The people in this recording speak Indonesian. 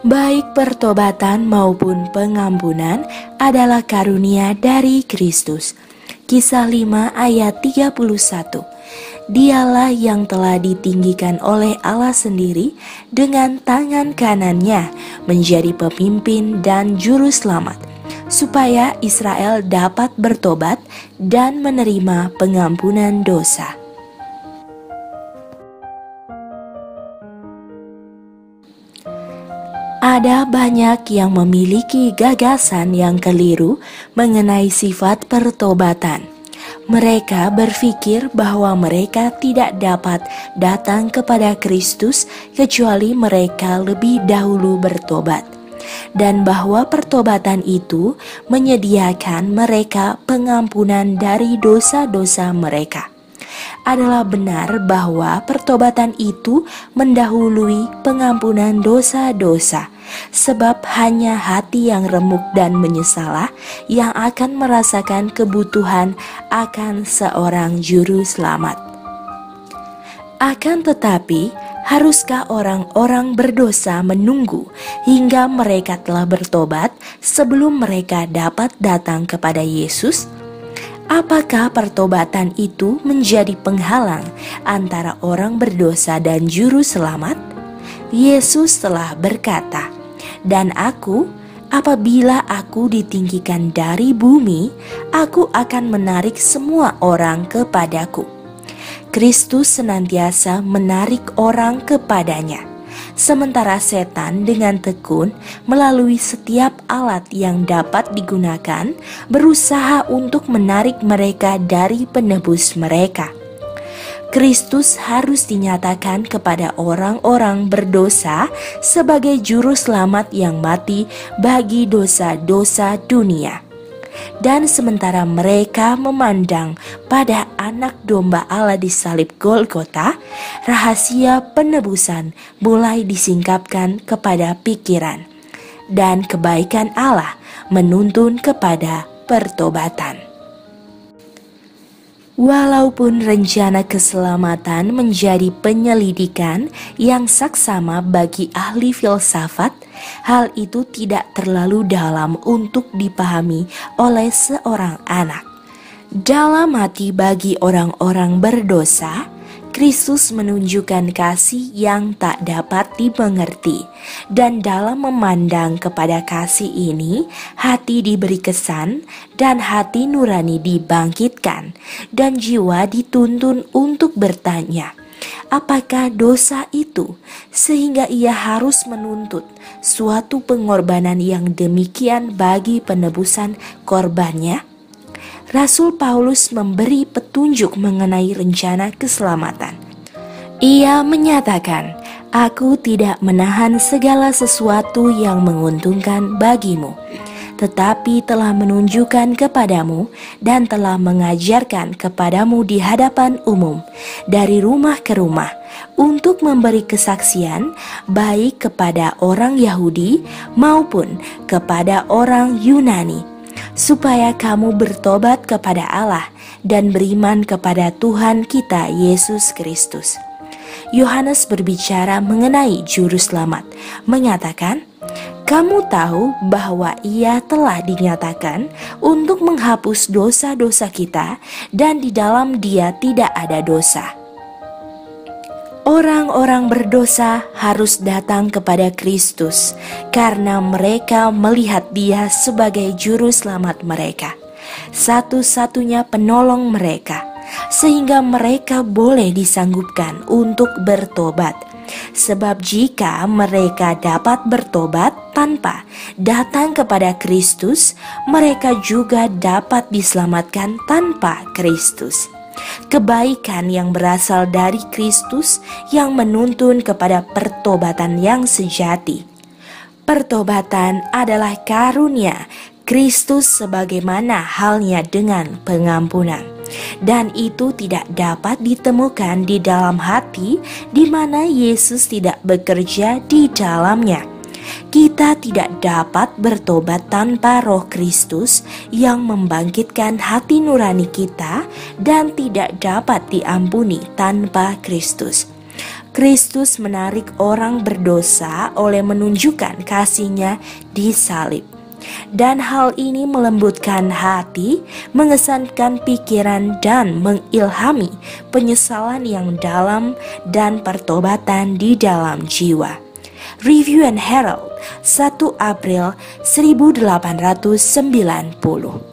Baik pertobatan maupun pengampunan adalah karunia dari Kristus. Kisah 5 ayat 31. Dialah yang telah ditinggikan oleh Allah sendiri dengan tangan kanannya menjadi pemimpin dan juru selamat, supaya Israel dapat bertobat dan menerima pengampunan dosa. Ada banyak yang memiliki gagasan yang keliru mengenai sifat pertobatan. Mereka berpikir bahwa mereka tidak dapat datang kepada Kristus kecuali mereka lebih dahulu bertobat, dan bahwa pertobatan itu menyediakan mereka pengampunan dari dosa-dosa mereka. Adalah benar bahwa pertobatan itu mendahului pengampunan dosa-dosa, sebab hanya hati yang remuk dan menyesalah yang akan merasakan kebutuhan akan seorang juru selamat. Akan tetapi, haruskah orang-orang berdosa menunggu hingga mereka telah bertobat sebelum mereka dapat datang kepada Yesus? Apakah pertobatan itu menjadi penghalang antara orang berdosa dan juru selamat? Yesus telah berkata, "Dan aku, apabila aku ditinggikan dari bumi, aku akan menarik semua orang kepadaku." Kristus senantiasa menarik orang kepadanya, sementara setan dengan tekun melalui setiap alat yang dapat digunakan berusaha untuk menarik mereka dari penebus mereka. Kristus harus dinyatakan kepada orang-orang berdosa sebagai juru selamat yang mati bagi dosa-dosa dunia. Dan sementara mereka memandang pada anak domba Allah di salib Golgota, rahasia penebusan mulai disingkapkan kepada pikiran, dan kebaikan Allah menuntun kepada pertobatan. Walaupun rencana keselamatan menjadi penyelidikan yang saksama bagi ahli filsafat, hal itu tidak terlalu dalam untuk dipahami oleh seorang anak. Dalam hati bagi orang-orang berdosa, Kristus menunjukkan kasih yang tak dapat dimengerti, dan dalam memandang kepada kasih ini, hati diberi kesan dan hati nurani dibangkitkan, dan jiwa dituntun untuk bertanya, apakah dosa itu sehingga ia harus menuntut suatu pengorbanan yang demikian bagi penebusan korbannya? Rasul Paulus memberi petunjuk mengenai rencana keselamatan. Ia menyatakan, "Aku tidak menahan segala sesuatu yang menguntungkan bagimu, tetapi telah menunjukkan kepadamu dan telah mengajarkan kepadamu di hadapan umum, dari rumah ke rumah, untuk memberi kesaksian baik kepada orang Yahudi maupun kepada orang Yunani, supaya kamu bertobat kepada Allah dan beriman kepada Tuhan kita Yesus Kristus." Yohanes berbicara mengenai juru selamat, mengatakan, "Kamu tahu bahwa ia telah dinyatakan untuk menghapus dosa-dosa kita, dan di dalam dia tidak ada dosa." Orang-orang berdosa harus datang kepada Kristus karena mereka melihat Dia sebagai juru selamat mereka, satu-satunya penolong mereka, sehingga mereka boleh disanggupkan untuk bertobat. Sebab jika mereka dapat bertobat tanpa datang kepada Kristus, mereka juga dapat diselamatkan tanpa Kristus. Kebaikan yang berasal dari Kristus yang menuntun kepada pertobatan yang sejati. Pertobatan adalah karunia Kristus sebagaimana halnya dengan pengampunan, dan itu tidak dapat ditemukan di dalam hati di mana Yesus tidak bekerja di dalamnya. Kita tidak dapat bertobat tanpa Roh Kristus yang membangkitkan hati nurani kita, dan tidak dapat diampuni tanpa Kristus. Kristus menarik orang berdosa oleh menunjukkan kasih-Nya di salib. Dan hal ini melembutkan hati, mengesankan pikiran, dan mengilhami penyesalan yang dalam dan pertobatan di dalam jiwa. Review and Herald, 1 April 1890.